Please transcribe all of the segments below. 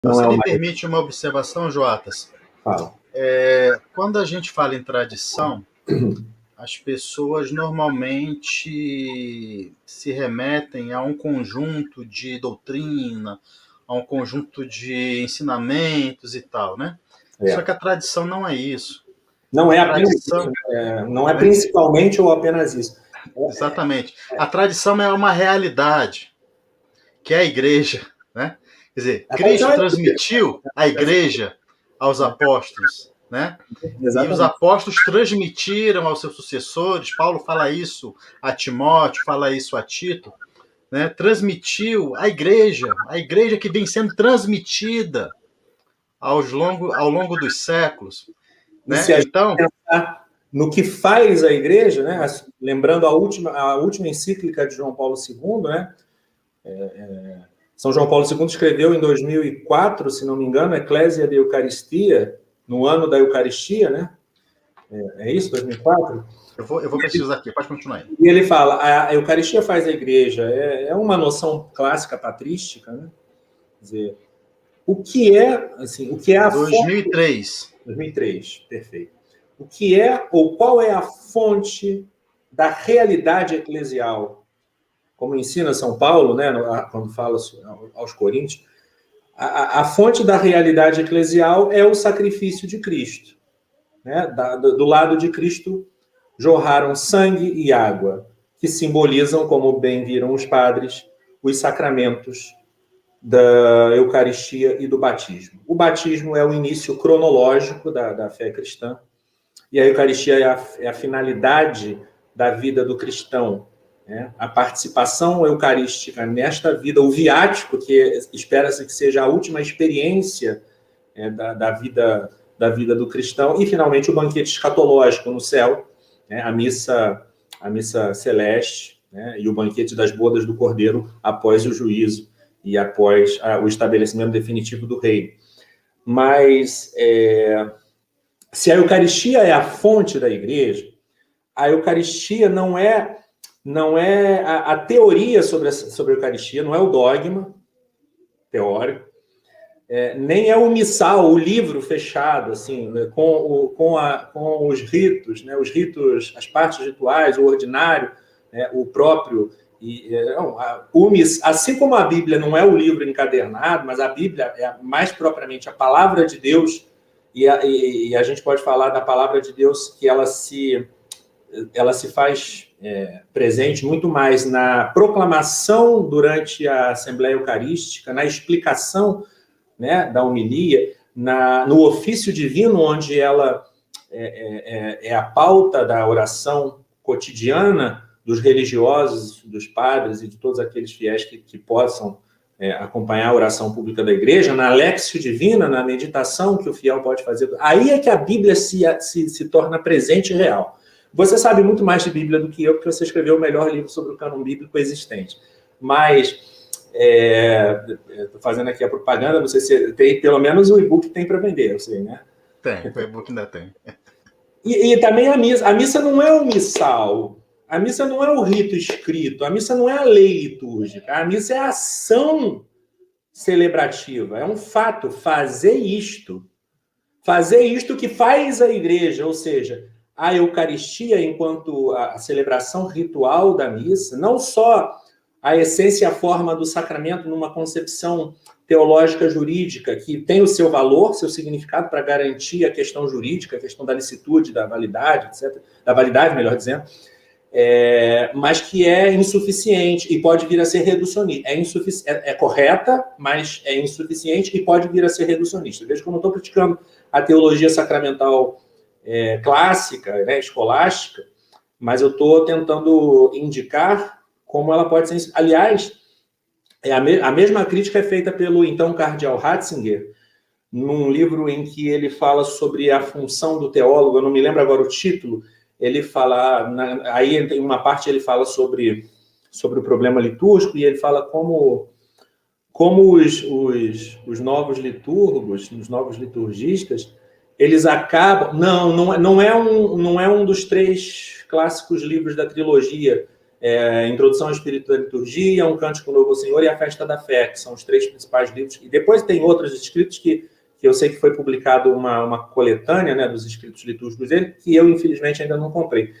Não Você é me uma... permite uma observação, Joatas? Fala. Quando a gente fala em tradição, as pessoas normalmente se remetem a um conjunto de doutrina, a um conjunto de ensinamentos e tal, né? Só É. que a tradição não é isso. Não A é apenas isso, tradição, não é principalmente ou apenas isso. exatamente. A tradição é uma realidade, que é a igreja, né? Quer dizer, A tradição Cristo é transmitiu a igreja aos apóstolos, né? E os exatamente. apóstolos transmitiram aos seus sucessores. Paulo fala isso a Timóteo, fala isso a Tito, né? Transmitiu a igreja que vem sendo transmitida ao longo dos séculos, E se né? a gente Então, pensar no que faz a igreja, né? Lembrando a última encíclica de João Paulo II, né? São João Paulo II escreveu em 2004, se não me engano, Ecclesia de Eucaristia, no ano da Eucaristia, né? É isso, 2004? eu vou pesquisar aqui, pode continuar aí. E ele fala, a Eucaristia faz a igreja, é uma noção clássica patrística, né? Quer dizer, o que é a fonte... 2003. 2003, perfeito. O que é ou qual é a fonte da realidade eclesial? Como ensina São Paulo, né, quando fala aos Coríntios, a fonte da realidade eclesial é o sacrifício de Cristo. Né? Do lado de Cristo jorraram sangue e água, que simbolizam, como bem viram os padres, os sacramentos da Eucaristia e do batismo. O batismo é o início cronológico da fé cristã, e a Eucaristia é a finalidade da vida do cristão. Né? A participação eucarística nesta vida, o viático, que espera-se que seja a última experiência da vida do cristão, e finalmente o banquete escatológico no céu, né? a missa celeste, né? E o banquete das bodas do Cordeiro após o juízo e após o estabelecimento definitivo do reino. Mas se a Eucaristia é a fonte da igreja, a Eucaristia não é a teoria sobre a Eucaristia, não é o dogma teórico, nem é o missal, o livro fechado, assim, né, com os ritos, né, as partes rituais, o ordinário, né, o próprio. Assim como a Bíblia não é o livro encadernado, mas a Bíblia é mais propriamente a palavra de Deus, e a gente pode falar da palavra de Deus que ela se faz presente muito mais na proclamação durante a Assembleia Eucarística, na explicação, né, da homilia, no ofício divino, onde ela é a pauta da oração cotidiana dos religiosos, dos padres e de todos aqueles fiéis que possam acompanhar a oração pública da igreja, na Léxio Divina, na meditação que o fiel pode fazer. Aí é que a Bíblia se torna presente e real. Você sabe muito mais de Bíblia do que eu, porque você escreveu o melhor livro sobre o cânon bíblico existente. Mas estou fazendo aqui a propaganda, não sei se tem, pelo menos o e-book tem para vender, eu sei, né? Tem, o e-book ainda tem. E também a missa. A missa não é o missal, a missa não é o rito escrito, a missa não é a lei litúrgica, a missa é a ação celebrativa, é um fato, fazer isto que faz a igreja, ou seja, a Eucaristia enquanto a celebração ritual da missa, não só a essência e a forma do sacramento numa concepção teológica jurídica, que tem o seu valor, seu significado para garantir a questão jurídica, a questão da licitude, da validade, etc., da validade, melhor dizendo, mas que é insuficiente e pode vir a ser reducionista. É correta, mas é insuficiente e pode vir a ser reducionista. Veja que eu não estou criticando a teologia sacramental clássica, né, escolástica, mas eu estou tentando indicar como ela pode ser... Aliás, a mesma crítica é feita pelo então cardeal Ratzinger, num livro em que ele fala sobre a função do teólogo, eu não me lembro agora o título, ele fala... Aí, em uma parte, ele fala sobre o problema litúrgico, e ele fala como os novos liturgos, os novos liturgistas, eles acabam... Não é um dos 3 clássicos livros da trilogia. Introdução ao Espírito da Liturgia, Um Cântico Novo ao Senhor e A Festa da Fé, que são os 3 principais livros. E depois tem outros escritos que eu sei que foi publicado uma coletânea, né, dos escritos litúrgicos dele, que eu, infelizmente, ainda não comprei.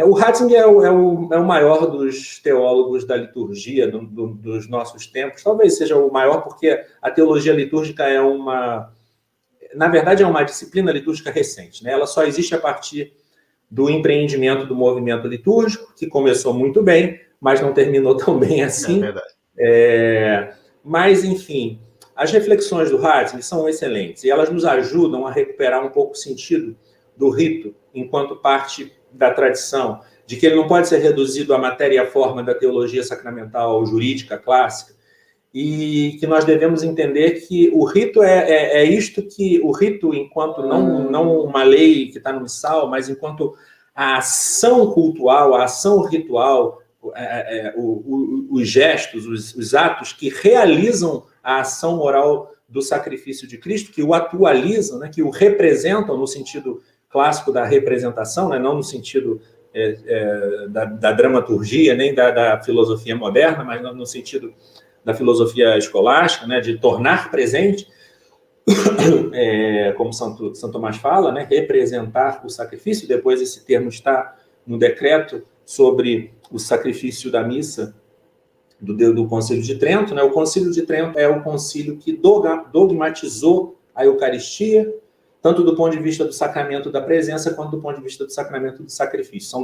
O Ratzinger é o maior dos teólogos da liturgia dos nossos tempos. Talvez seja o maior porque a teologia litúrgica na verdade, é uma disciplina litúrgica recente, né? Ela só existe a partir do empreendimento do movimento litúrgico, que começou muito bem, mas não terminou tão bem assim. É verdade. Mas, enfim, as reflexões do Ratzinger são excelentes e elas nos ajudam a recuperar um pouco o sentido do rito enquanto parte da tradição, de que ele não pode ser reduzido à matéria e à forma da teologia sacramental jurídica clássica, e que nós devemos entender que o rito é isto que o rito, enquanto não uma lei que está no missal, mas enquanto a ação cultual, a ação ritual, os gestos, os atos que realizam a ação moral do sacrifício de Cristo, que o atualizam, né, que o representam no sentido clássico da representação, né, não no sentido da dramaturgia, nem da filosofia moderna, mas no sentido da filosofia escolástica, né, de tornar presente, como Santo Tomás fala, né, representar o sacrifício. Depois esse termo está no decreto sobre o sacrifício da missa do Concílio de Trento, né? O Concílio de Trento é o concílio que dogmatizou a Eucaristia, tanto do ponto de vista do sacramento da presença, quanto do ponto de vista do sacramento do sacrifício. São